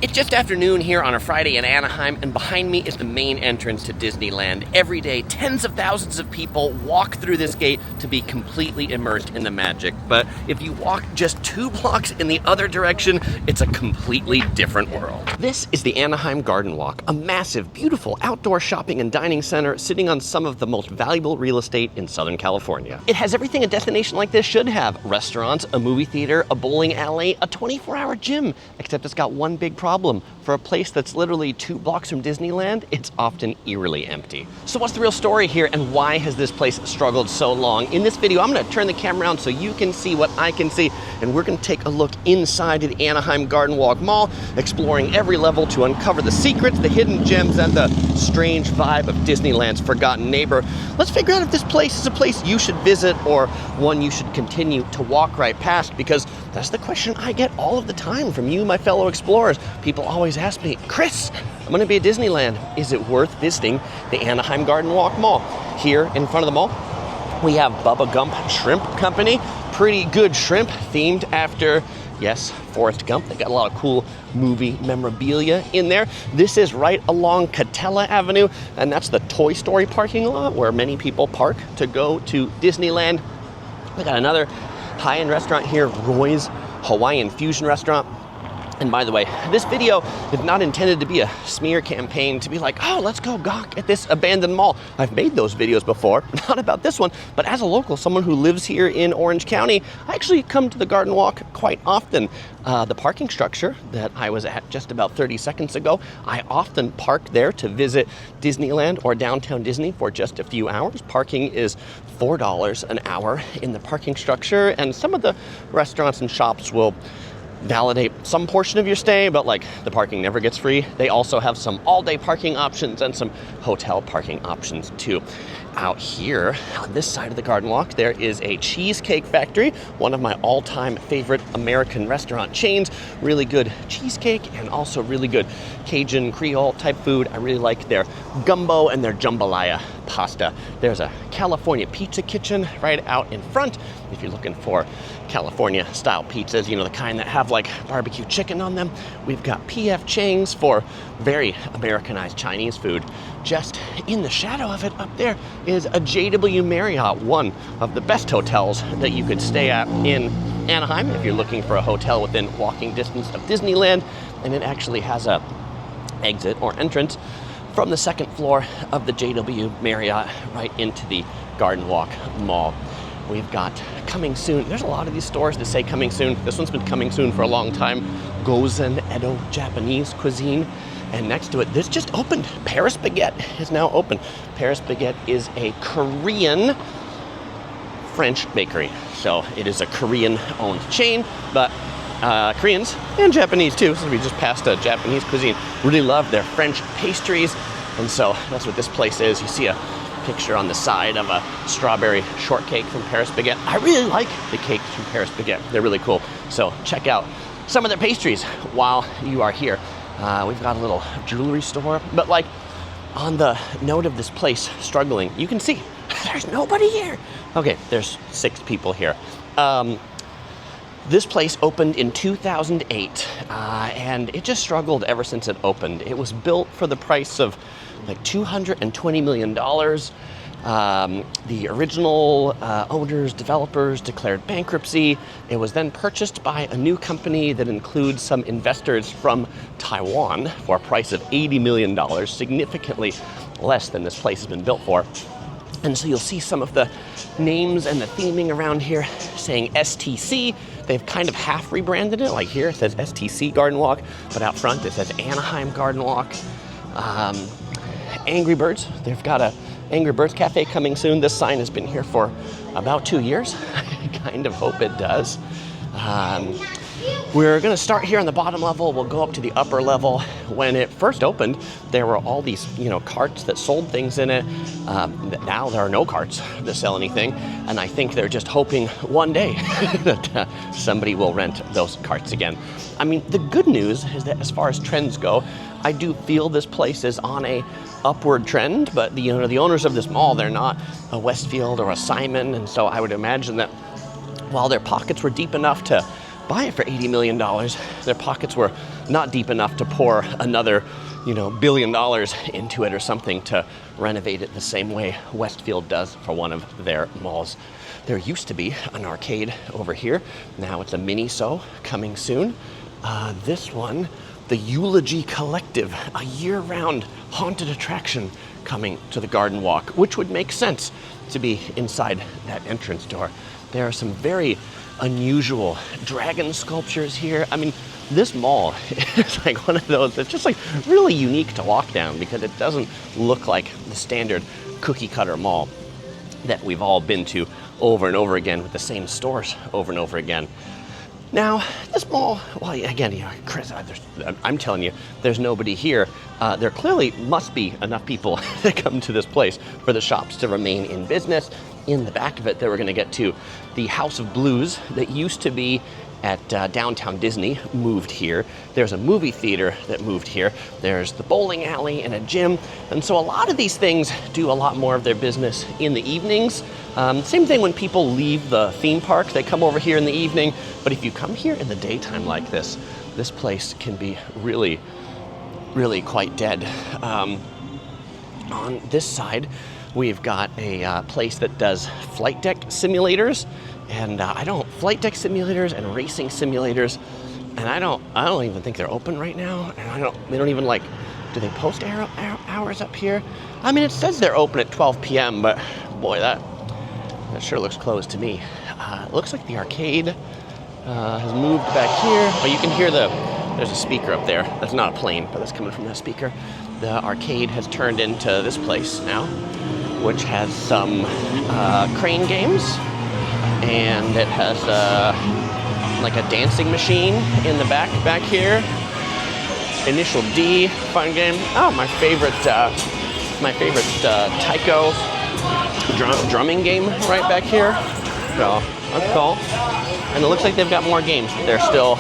It's just afternoon here on a Friday in Anaheim, and behind me is the main entrance to Disneyland. Every day, tens of thousands of people walk through this gate to be completely immersed in the magic. But if you walk just 2 blocks in the other direction, it's a completely different world. This is the Anaheim GardenWalk, a massive, beautiful outdoor shopping and dining center sitting on some of the most valuable real estate in Southern California. It has everything a destination like this should have: restaurants, a movie theater, a bowling alley, a 24-hour gym, except it's got one big problem. For a place that's literally 2 blocks from Disneyland, it's often eerily empty. So what's the real story here, and why has this place struggled so long? In this video, I'm gonna turn the camera around so you can see what I can see, and we're gonna take a look inside the Anaheim GardenWalk Mall, exploring every level to uncover the secrets, the hidden gems, and the strange vibe of Disneyland's forgotten neighbor. Let's figure out if this place is a place you should visit or one you should continue to walk right past, because that's the question I get all of the time from you, my fellow explorers. People always ask me, Chris, I'm gonna be at Disneyland. Is it worth visiting the Anaheim GardenWalk Mall? Here in front of the mall, we have Bubba Gump Shrimp Company. Pretty good shrimp, themed after, yes, Forrest Gump. They got a lot of cool movie memorabilia in there. This is right along Catella Avenue, and that's the Toy Story parking lot where many people park to go to Disneyland. We got another high-end restaurant here, Roy's Hawaiian Fusion Restaurant. And by the way, this video is not intended to be a smear campaign to be like, oh, let's go gawk at this abandoned mall. I've made those videos before, not about this one, but as a local, someone who lives here in Orange County, I actually come to the Garden Walk quite often. The parking structure that I was at just about 30 seconds ago, I often park there to visit Disneyland or downtown Disney for just a few hours. Parking is $4 an hour in the parking structure, and some of the restaurants and shops will validate some portion of your stay, but like the parking never gets free. They also have some all-day parking options and some hotel parking options too. Out here on this side of the Garden Walk, there is a Cheesecake Factory, one of my all-time favorite American restaurant chains. Really good cheesecake and also really good Cajun Creole type food. I really like their gumbo and their jambalaya pasta. There's a California Pizza Kitchen right out in front if you're looking for California style pizzas, you know, the kind that have like barbecue chicken on them. We've got P.F. Chang's for very Americanized Chinese food. Just in the shadow of it up there is a JW Marriott, one of the best hotels that you could stay at in Anaheim if you're looking for a hotel within walking distance of Disneyland. And it actually has a exit or entrance from the second floor of the JW Marriott right into the Garden Walk Mall. We've got coming soon. There's a lot of these stores that say coming soon. This one's been coming soon for a long time. Gozen Edo Japanese cuisine. And next to it, this just opened. Paris Baguette is now open. Paris Baguette is a Korean French bakery. So it is a Korean-owned chain, but Koreans and Japanese too, since we just passed a Japanese cuisine, really love their French pastries. And so that's what this place is. You see a picture on the side of a strawberry shortcake from Paris Baguette. I really like the cakes from Paris Baguette. They're really cool. So check out some of their pastries while you are here. We've got a little jewelry store, but like on the note of this place struggling, you can see there's nobody here. Okay, there's 6 people here. This place opened in 2008, and it just struggled ever since it opened. It was built for the price of like $220 million. The original owners, developers declared bankruptcy. It was then purchased by a new company that includes some investors from Taiwan for a price of $80 million, significantly less than this place has been built for. And so you'll see some of the names and the theming around here saying STC. They've kind of half rebranded it. Like here it says STC Garden Walk, but out front it says Anaheim Garden Walk. Angry Birds, they've got a Angry Birds Cafe coming soon. This sign has been here for about 2 years. I kind of hope it does. We're gonna start here on the bottom level. We'll go up to the upper level. When it first opened, there were all these, carts that sold things in it. Now there are no carts that sell anything, and I think they're just hoping one day that somebody will rent those carts again. I mean, the good news is that as far as trends go, I do feel this place is on a upward trend, but the owners of this mall, they're not a Westfield or a Simon, and so I would imagine that while their pockets were deep enough to buy it for $80 million. Their pockets were not deep enough to pour another, $1 billion into it or something to renovate it the same way Westfield does for one of their malls. There used to be an arcade over here. Now it's a mini-so coming soon. This one, the Eulogy Collective, a year-round haunted attraction coming to the Garden Walk, which would make sense to be inside that entrance door. There are some very unusual dragon sculptures here. I mean, this mall is like one of those that's just like really unique to walk down because it doesn't look like the standard cookie cutter mall that we've all been to over and over again with the same stores over and over again. Now, this mall, well, again, Chris, I'm telling you, there's nobody here. There clearly must be enough people that come to this place for the shops to remain in business. In the back of it, that we're going to get to the House of Blues that used to be at downtown Disney, moved here. There's a movie theater that moved here. There's the bowling alley and a gym. And so a lot of these things do a lot more of their business in the evenings. Same thing when people leave the theme park, they come over here in the evening. But if you come here in the daytime like this place can be really, really quite dead. On this side, we've got a place that does flight deck simulators. And flight deck simulators and racing simulators, and I don't even think they're open right now. And they don't even do they post hours up here? I mean, it says they're open at 12 p.m., but boy, that sure looks closed to me. It looks like the arcade has moved back here. Oh, you can hear there's a speaker up there. That's not a plane, but that's coming from that speaker. The arcade has turned into this place now, which has some crane games. And it has like a dancing machine in the back here. Initial D, fun game. Oh, my favorite taiko drumming game right back here. So that's cool. And it looks like they've got more games. They're still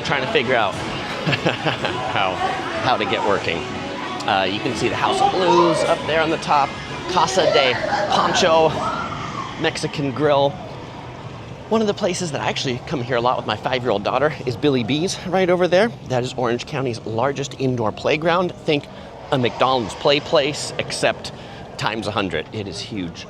trying to figure out how to get working. You can see the House of Blues up there on the top. Casa de Pancho. Mexican grill. One of the places that I actually come here a lot with my 5-year-old daughter is Billy B's right over there. That is Orange County's largest indoor playground. Think a McDonald's play place, except times 100. It is huge.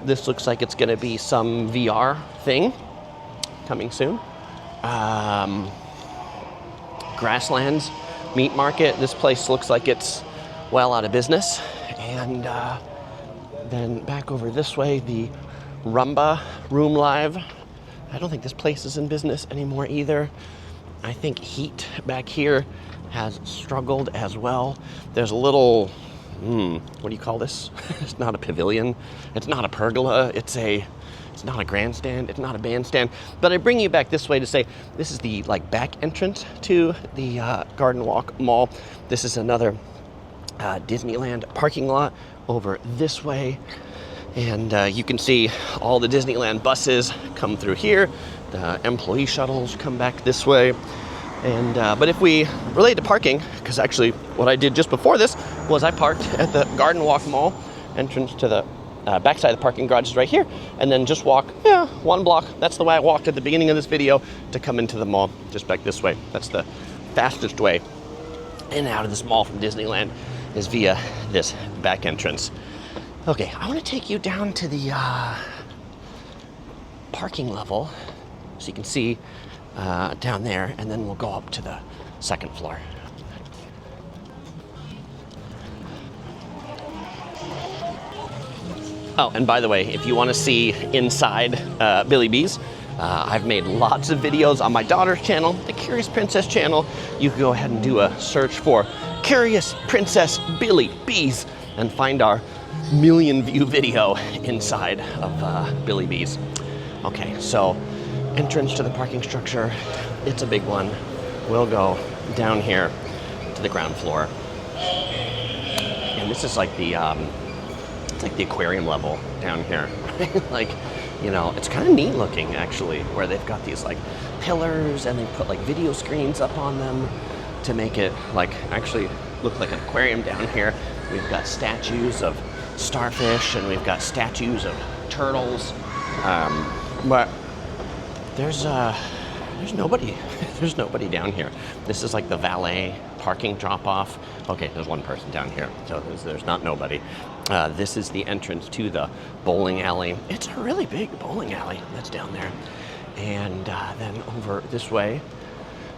This looks like it's going to be some VR thing coming soon. Grasslands Meat Market. This place looks like it's well out of business. And then back over this way, the Rumba Room Live. I don't think this place is in business anymore either. I think Heat back here has struggled as well. There's a little, what do you call this? It's not a pavilion. It's not a pergola. It's not a grandstand. It's not a bandstand. But I bring you back this way to say this is the back entrance to the Garden Walk Mall. This is another Disneyland parking lot over this way. And you can see all the Disneyland buses come through here. The employee shuttles come back this way. And but if we relate to parking, because actually what I did just before this was I parked at the Garden Walk Mall entrance to the backside of the parking garage is right here, and then just walk 1 block. That's the way I walked at the beginning of this video to come into the mall, just back this way. That's the fastest way in and out of this mall from Disneyland is via this back entrance. Okay, I want to take you down to the parking level so you can see down there, and then we'll go up to the second floor. Oh, and by the way, if you want to see inside Billy B's, I've made lots of videos on my daughter's channel, the Curious Princess channel. You can go ahead and do a search for Curious Princess Billy B's and find our 1 million view video inside of Billy B's. Okay, so entrance to the parking structure, it's a big one. We'll go down here to the ground floor. And this is like the it's like the aquarium level down here. It's kind of neat looking actually, where they've got these pillars and they put video screens up on them to make it actually look like an aquarium down here. We've got statues of starfish and we've got statues of turtles. But there's There's nobody. There's nobody down here. This is like the valet parking drop-off. Okay, there's one person down here, so there's not nobody. This is the entrance to the bowling alley. It's a really big bowling alley that's down there. And then over this way,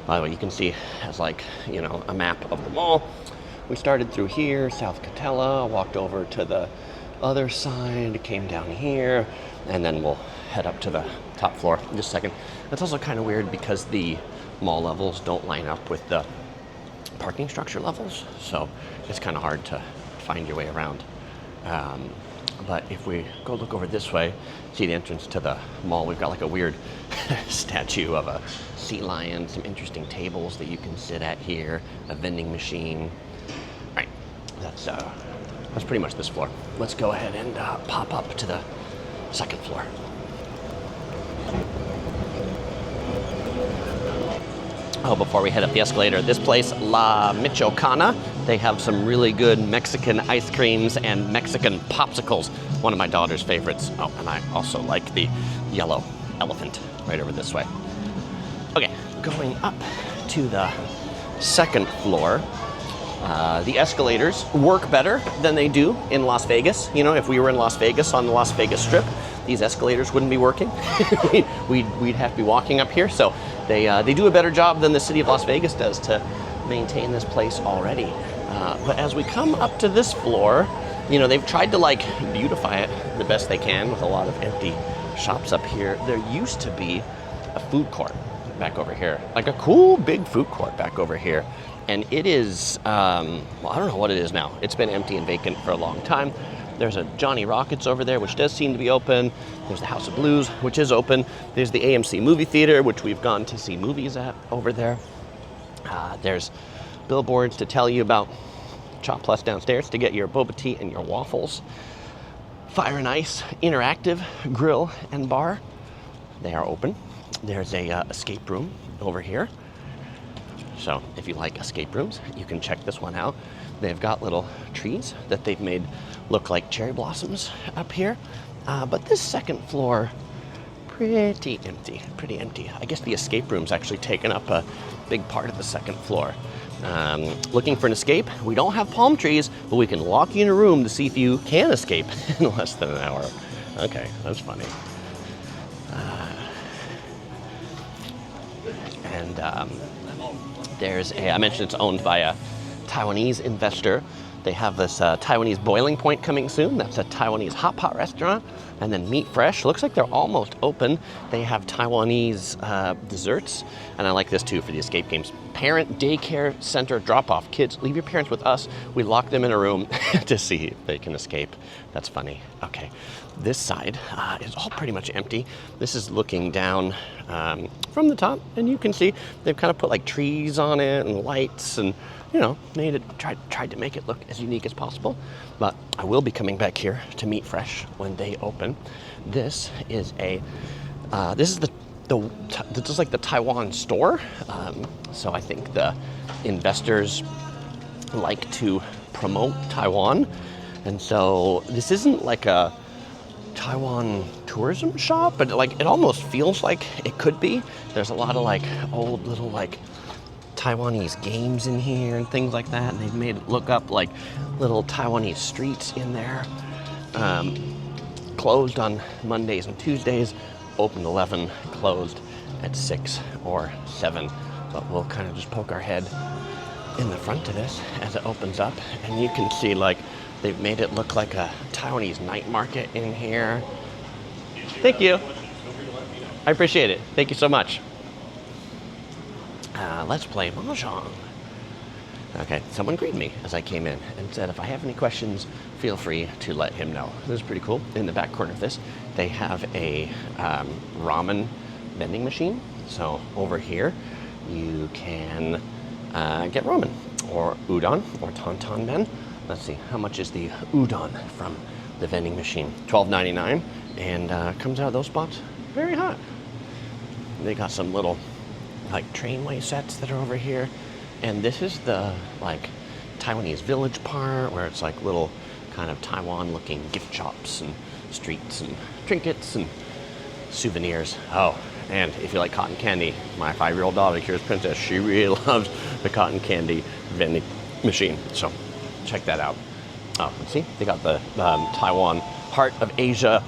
by the way, you can see it has like, you know, a map of the mall. We started through here, South Catella, walked over to the other side, came down here, and then we'll head up to the top floor in just a second. That's also kind of weird because the mall levels don't line up with the parking structure levels, so it's kind of hard to find your way around. But if we go look over this way, see the entrance to the mall, we've got like a weird statue of a sea lion, some interesting tables that you can sit at here, a vending machine. All right, that's pretty much this floor. Let's go ahead and pop up to the second floor. Oh, before we head up the escalator, this place, La Michoacana, they have some really good Mexican ice creams and Mexican popsicles. One of my daughter's favorites. Oh, and I also like the yellow elephant right over this way. Okay, going up to the second floor. The escalators work better than they do in Las Vegas. You know, if we were in Las Vegas on the Las Vegas Strip, these escalators wouldn't be working. We'd have to be walking up here. So they do a better job than the city of Las Vegas does to maintain this place already. But as we come up to this floor, you know, they've tried to like beautify it the best they can with a lot of empty shops up here. There used to be a food court back over here, like a cool big food court back over here. And it is, well, I don't know what it is now. It's been empty and vacant for a long time. There's a Johnny Rockets over there, which does seem to be open. There's the House of Blues, which is open. There's the AMC movie theater, which we've gone to see movies at over there. There's billboards to tell you about Chop Plus downstairs to get your boba tea and your waffles. Fire and Ice Interactive Grill and Bar. They are open. There's a escape room over here. So if you like escape rooms, you can check this one out. They've got little trees that they've made look like cherry blossoms up here. But this second floor, pretty empty. I guess the escape room's actually taken up a big part of the second floor. Looking for an escape? We don't have palm trees, but we can lock you in a room to see if you can escape in less than an hour. Okay, that's funny. There's I mentioned it's owned by a Taiwanese investor. They have this Taiwanese Boiling Point coming soon. That's a Taiwanese hot pot restaurant. And then Meat Fresh. Looks like they're almost open. They have Taiwanese desserts. And I like this too for the escape games. Parent daycare center drop-off. Kids, leave your parents with us. We lock them in a room to see if they can escape. That's funny. Okay, this side is all pretty much empty. This is looking down from the top, and you can see they've kind of put like trees on it and lights and, you know, tried to make it look as unique as possible. But I will be coming back here to Meat Fresh when they open. This is this is like the Taiwan store. So I think the investors like to promote Taiwan. And so this isn't like a Taiwan tourism shop, but like it almost feels like it could be. There's a lot of like old little like Taiwanese games in here and things like that, and they've made it look up like little Taiwanese streets in there. Closed on Mondays and Tuesdays, open 11, closed at 6 or 7. But we'll kind of just poke our head in the front of this as it opens up, and you can see like they've made it look like a Taiwanese night market in here. Thank you. I appreciate it. Thank you so much. Let's play Mahjong. Okay, someone greeted me as I came in and said if I have any questions, feel free to let him know. This is pretty cool. In the back corner of this, they have a ramen vending machine. So over here, you can get ramen or udon or tantan men. Let's see, how much is the udon from the vending machine? $12.99, and comes out of those spots very hot. They got some little like trainway sets that are over here, and this is the like Taiwanese village part where it's like little kind of Taiwan looking gift shops and streets and trinkets and souvenirs. Oh, And if you like cotton candy, my 5-year-old daughter, Kira's Princess, she really loves the cotton candy vending machine. So check that out. Oh, see, they got the Taiwan Heart of Asia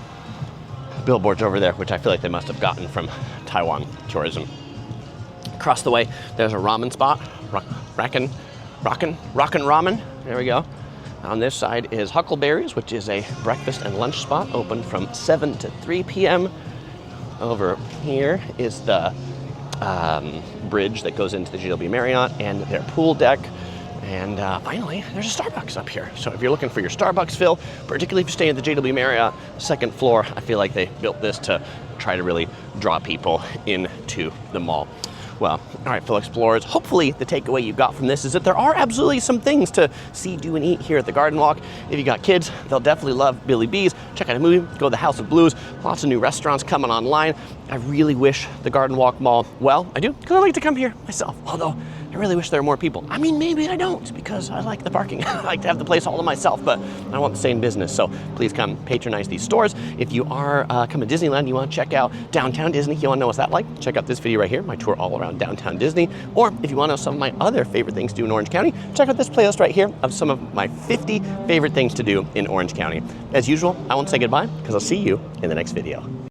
billboards over there, which I feel like they must have gotten from Taiwan tourism. Across the way, there's a ramen spot, Rockin' Ramen. There we go. On this side is Huckleberries, which is a breakfast and lunch spot open from 7 to 3 p.m. Over here is the bridge that goes into the JW Marriott and their pool deck. And finally, there's a Starbucks up here. So if you're looking for your Starbucks fill, particularly if you stay at the JW Marriott second floor, I feel like they built this to try to really draw people into the mall. Well, all right, fellow explorers, hopefully the takeaway you got from this is that there are absolutely some things to see, do, and eat here at the Garden Walk. If you got kids, they'll definitely love Billy B's. Check out a movie, go to the House of Blues, lots of new restaurants coming online. I really wish the Garden Walk Mall, well, I do, because I like to come here myself, although I really wish there were more people. I mean, maybe I don't, because I like the parking. I like to have the place all to myself, but I want the same business. So please come patronize these stores. If you are coming to Disneyland, you want to check out downtown Disney, you want to know what's that like, check out this video right here, my tour all around downtown Disney. Or if you want to know some of my other favorite things to do in Orange County, check out this playlist right here of some of my 50 favorite things to do in Orange County. As usual, I won't say goodbye, because I'll see you in the next video.